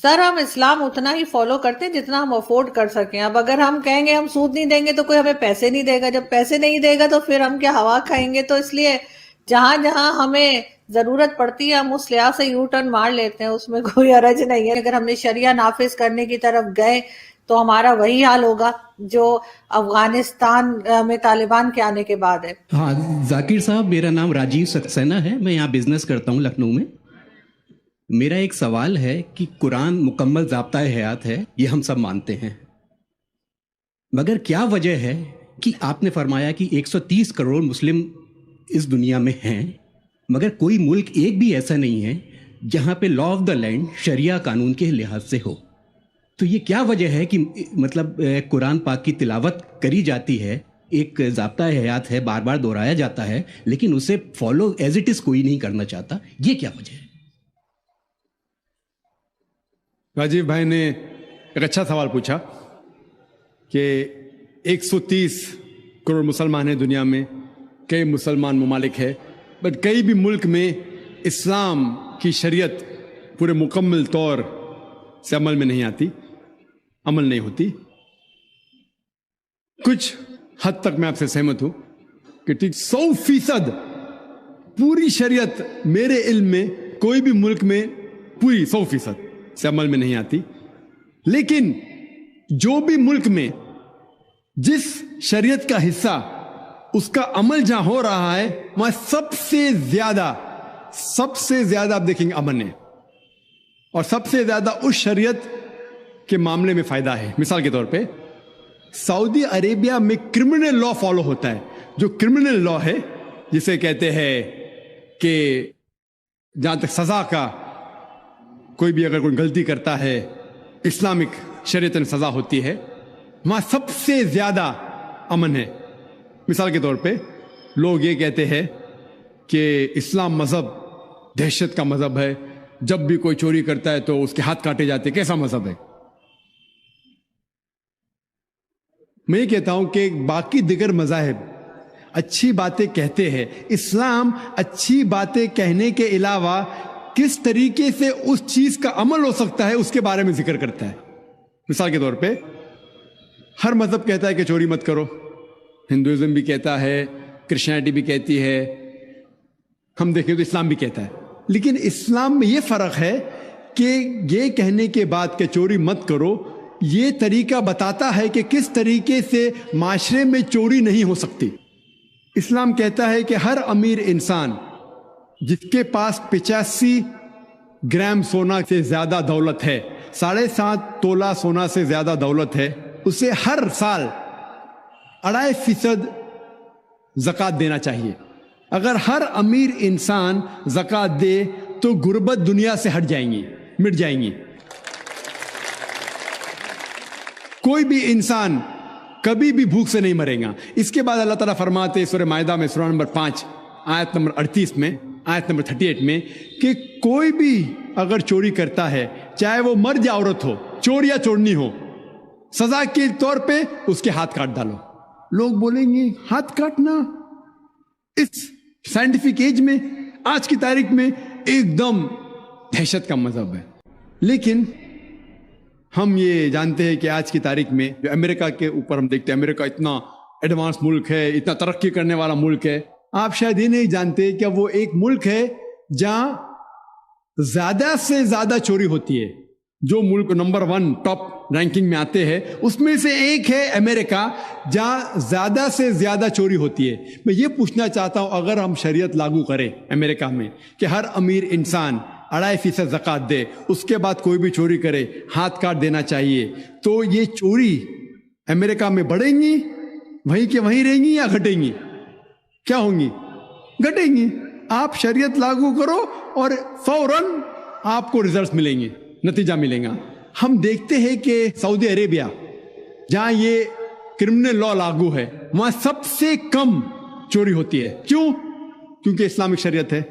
Sir हम इस्लाम उतना ही follow करते हैं जितना हम अफोर्ड कर सकें। अब अगर हम कहेंगे हम सूद नहीं देंगे तो कोई हमें पैसे नहीं देगा, जब पैसे नहीं देगा तो फिर हम क्या हवा खाएंगे। तो इसलिए जहां जहां हमें जरूरत पड़ती है हम उस लिहाज से यू टर्न मार लेते हैं, उसमें कोई हरज नहीं है। अगर हमने शरिया नाफिज करने की तरफ गए तो हमारा वही हाल होगा जो अफगानिस्तान में तालिबान के आने के बाद है। हाँ जाकिर साहब, मेरा नाम राजीव सक्सेना है, मैं यहाँ बिजनेस करता हूँ लखनऊ में। मेरा एक सवाल है कि कुरान मुकम्मल ज़ाब्ता-ए हयात है, ये हम सब मानते हैं, मगर क्या वजह है कि आपने फरमाया कि 130 करोड़ मुस्लिम इस दुनिया में हैं, मगर कोई मुल्क एक भी ऐसा नहीं है जहाँ पे लॉ ऑफ द लैंड शरिया कानून के लिहाज से हो। तो ये क्या वजह है कि मतलब कुरान पाक की तिलावत करी जाती है, एक ज़ाब्ता-ए हयात है, बार बार दोहराया जाता है, लेकिन उसे फॉलो एज इट इज़ कोई नहीं करना चाहता, ये क्या वजह है? राजीव भाई ने एक अच्छा सवाल पूछा कि 130 करोड़ मुसलमान हैं दुनिया में, कई मुसलमान ममालिक है, बट कई भी मुल्क में इस्लाम की शरीयत पूरे मुकम्मल तौर से अमल में नहीं आती, अमल नहीं होती। कुछ हद तक मैं आपसे सहमत हूं कि ठीक 100% पूरी शरीयत मेरे इल्म में कोई भी मुल्क में पूरी 100% से अमल में नहीं आती, लेकिन जो भी मुल्क में जिस शरीयत का हिस्सा उसका अमल जहां हो रहा है वहां सबसे ज्यादा आप देखेंगे अमन है, और सबसे ज्यादा उस शरीयत के मामले में फायदा है। मिसाल के तौर पे सऊदी अरेबिया में क्रिमिनल लॉ फॉलो होता है। जो क्रिमिनल लॉ है, जिसे कहते हैं कि जहां तक सजा का, कोई भी अगर कोई गलती करता है इस्लामिक शरीयत में सजा होती है, वहां सबसे ज्यादा अमन है। मिसाल के तौर पे लोग ये कहते हैं कि इस्लाम मजहब दहशत का मजहब है, जब भी कोई चोरी करता है तो उसके हाथ काटे जाते हैं। कैसा मजहब है? मैं ये कहता हूं कि बाकी दिगर मज़ाहिब अच्छी बातें कहते हैं, इस्लाम अच्छी बातें कहने के अलावा किस तरीके से उस चीज का अमल हो सकता है उसके बारे में जिक्र करता है। मिसाल के तौर पे हर मजहब कहता है कि चोरी मत करो, हिंदुइज्म भी कहता है, क्रिश्चियनिटी भी कहती है, हम देखें तो इस्लाम भी कहता है। लेकिन इस्लाम में यह फर्क है कि ये कहने के बाद कि चोरी मत करो, ये तरीका बताता है कि किस तरीके से माशरे में चोरी नहीं हो सकती। इस्लाम कहता है कि हर अमीर इंसान जिसके पास 85 ग्राम सोना से ज्यादा दौलत है, 7.5 तोला सोना से ज्यादा दौलत है, उसे हर साल 2.5% ज़कात देना चाहिए। अगर हर अमीर इंसान ज़कात दे तो गुर्बत दुनिया से हट जाएंगी, मिट जाएंगी। कोई भी इंसान कभी भी भूख से नहीं मरेगा। इसके बाद अल्लाह ताला फरमाते सूरह माइदा में सूरह नंबर 5 आयत नंबर 38 में, आयत नंबर 38 में, कि कोई भी अगर चोरी करता है, चाहे वो मर्द या औरत हो, चोर या चोरनी हो, सजा के तौर पे उसके हाथ काट डालो। लोग बोलेंगे हाथ काटना इस साइंटिफिक एज में, आज की तारीख में एकदम दहशत का मजहब है। लेकिन हम ये जानते हैं कि आज की तारीख में जो अमेरिका के ऊपर हम देखते हैं, अमेरिका इतना एडवांस मुल्क है, इतना तरक्की करने वाला मुल्क है, आप शायद ये नहीं जानते कि वो एक मुल्क है जहां ज्यादा से ज्यादा चोरी होती है। जो मुल्क नंबर 1 टॉप रैंकिंग में आते हैं उसमें से एक है अमेरिका, जहां ज्यादा से ज्यादा चोरी होती है। मैं ये पूछना चाहता हूं, अगर हम शरीयत लागू करें अमेरिका में कि हर अमीर इंसान 2.5% ज़कात दे, उसके बाद कोई भी चोरी करे हाथ काट देना चाहिए, तो ये चोरी अमेरिका में बढ़ेंगी, वहीं के वहीं रहेंगी या घटेंगी? क्या होंगी? घटेंगी। आप शरीयत लागू करो और फौरन आपको रिजल्ट्स मिलेंगे, नतीजा मिलेगा। हम देखते हैं कि सऊदी अरेबिया जहां ये क्रिमिनल लॉ लागू है, वहां सबसे कम चोरी होती है। क्यों? क्योंकि इस्लामिक शरीयत है।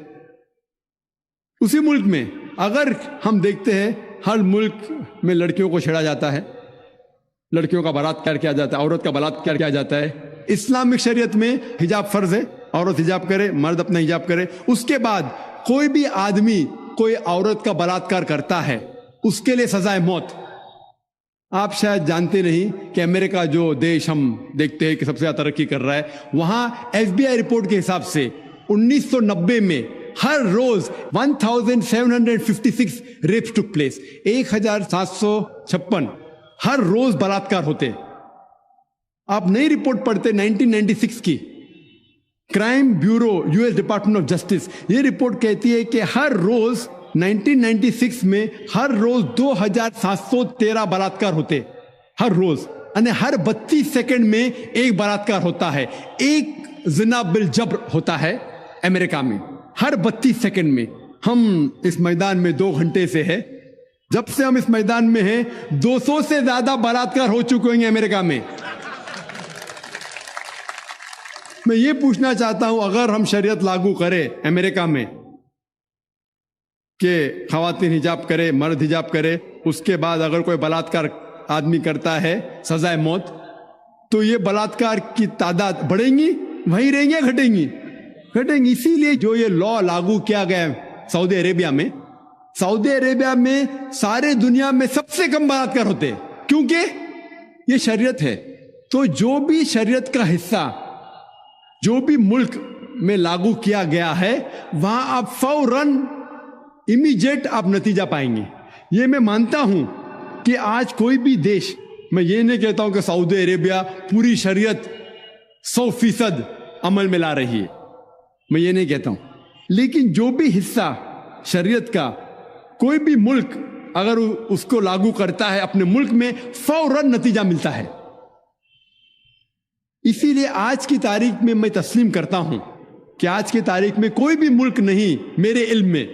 उसी मुल्क में अगर हम देखते हैं हर मुल्क में लड़कियों को छेड़ा जाता है, लड़कियों का बलात्कार किया जाता है, औरत का बलात्कार किया जाता है। इस्लामिक शरीयत में हिजाब फर्ज है, औरत हिजाब करे, मर्द अपना हिजाब करे। उसके बाद कोई भी आदमी कोई औरत का बलात्कार करता है, उसके लिए सजाए मौत। आप शायद जानते नहीं कि अमेरिका जो देश हम देखते हैं कि सबसे ज्यादा तरक्की कर रहा है, वहां FBI रिपोर्ट के हिसाब से 1990 में हर रोज 1756 रेप्स टुक प्लेस, 1756 हर रोज बलात्कार होते। आप नई रिपोर्ट पढ़ते 1996 की, crime bureau US department of justice, ये रिपोर्ट कहती है कि हर रोज 1996 में हर रोज 2713 बलात्कार होते हर रोज, यानी हर 32 सेकंड में एक बलात्कार होता है, एक जिना बिल जब्र होता है अमेरिका में हर 32 सेकंड में। हम इस मैदान में 2 घंटे से है, जब से हम इस मैदान में हैं 200 से ज्यादा बलात्कार हो चुके हैं अमेरिका में। मैं ये पूछना चाहता हूं, अगर हम शरीयत लागू करें अमेरिका में कि खवातीन हिजाब करे, मर्द हिजाब करे, उसके बाद अगर कोई बलात्कार आदमी करता है सजाए मौत, तो ये बलात्कार की तादाद बढ़ेंगी, वहीं रहेंगी या घटेंगी? घटेंगी। इसीलिए जो ये लॉ लागू किया गया सऊदी अरेबिया में, सऊदी अरेबिया में सारे दुनिया में सबसे कम बलात्कार होते हैं, क्योंकि ये शरीयत है। तो जो भी शरीयत का हिस्सा जो भी मुल्क में लागू किया गया है, वहां आप फौरन इमीडिएट आप नतीजा पाएंगे। ये मैं मानता हूं कि आज कोई भी देश, मैं ये नहीं कहता हूं कि सऊदी अरेबिया पूरी शरीयत 100% अमल में ला रही है, मैं ये नहीं कहता हूं, लेकिन जो भी हिस्सा शरीयत का कोई भी मुल्क अगर उसको लागू करता है अपने मुल्क में, फौरन नतीजा मिलता है। इसीलिए आज की तारीख में मैं तस्लीम करता हूं कि आज की तारीख में कोई भी मुल्क नहीं मेरे इल्म में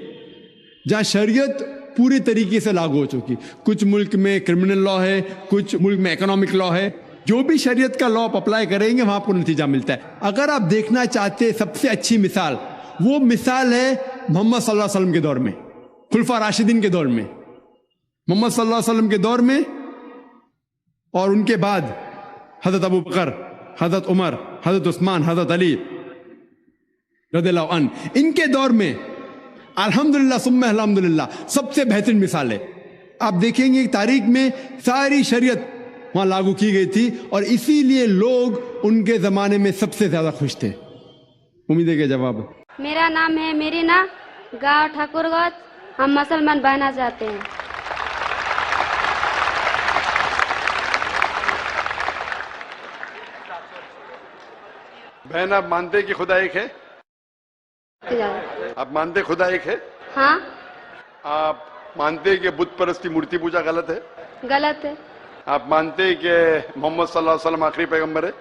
जहां शरीयत पूरी तरीके से लागू हो चुकी। कुछ मुल्क में क्रिमिनल लॉ है, कुछ मुल्क में इकोनॉमिक लॉ है, जो भी शरीयत का लॉ आप अप्लाई करेंगे वहां आपको नतीजा मिलता है। अगर आप देखना चाहते हैं सबसे अच्छी मिसाल, वो मिसाल है मोहम्मद सल्लल्लाहु अलैहि वसल्लम के दौर में, खुलफा राशिदीन के दौर में, मोहम्मद सल्लल्लाहु अलैहि वसल्लम के दौर में, और उनके बाद हजरत अबू बकर, हजरत उमर, हजरत उस्मान, हजरत अली रज़ियल्लाहु अन्हु, इनके दौर में अल्हम्दुलिल्लाह सुम्मा अल्हम्दुलिल्लाह सबसे बेहतरीन मिसाल है। आप देखेंगे तारीख में सारी शरीयत वहां लागू की गई थी, और इसीलिए लोग उनके जमाने में सबसे ज्यादा खुश थे। उम्मीद है कि जवाब। मेरा नाम है मेरीना, गांव ठाकुरगंज। हम मुसलमान बनना चाहते हैं। बहन, आप मानते हैं कि खुदा एक है? आप मानते हैं खुदा एक है? हाँ। आप मानते हैं कि बुत परस्ती, मूर्ति पूजा गलत है? गलत है। आप मानते हैं कि मोहम्मद सल्लल्लाहु अलैहि वसल्लम आखिरी पैगंबर है?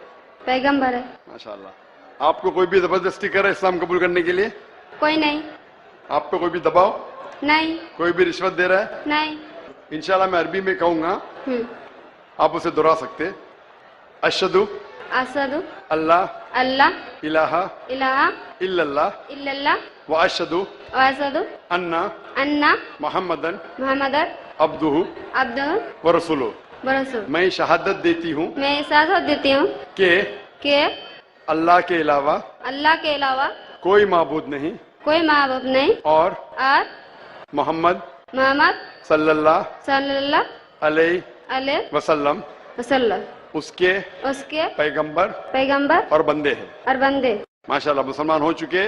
पैगंबर है। माशाल्लाह। आपको कोई भी जबरदस्ती करे इस्लाम कबूल करने के लिए? कोई नहीं। आप पे कोई भी दबाव? नहीं। कोई भी रिश्वत दे रहा है? नहीं। इंशाल्लाह मैं अरबी में कहूंगा, आप उसे दोहरा सकते हैं। अशहदु अशहदु अल्लाह अल्लाह इलाहा इलाहा इल्लल्लाह इल्लल्लाह व अशहदु व अशहदु अन्ना अन्ना मुहम्मदन मुहम्मदन अब्दुहु अब्दुहु व रसूलुहु। बरसूल। मैं शहादत देती हूँ मैं इजाजत देती हूँ कि अल्लाह के अलावा कोई माबूद नहीं कोई माबूद नहीं और मोहम्मद सल्लल्लाहु अलैहि वसल्लम उसके पैगंबर पैगंबर और बंदे हैं। और बंदे। माशाल्लाह मुसलमान हो चुके।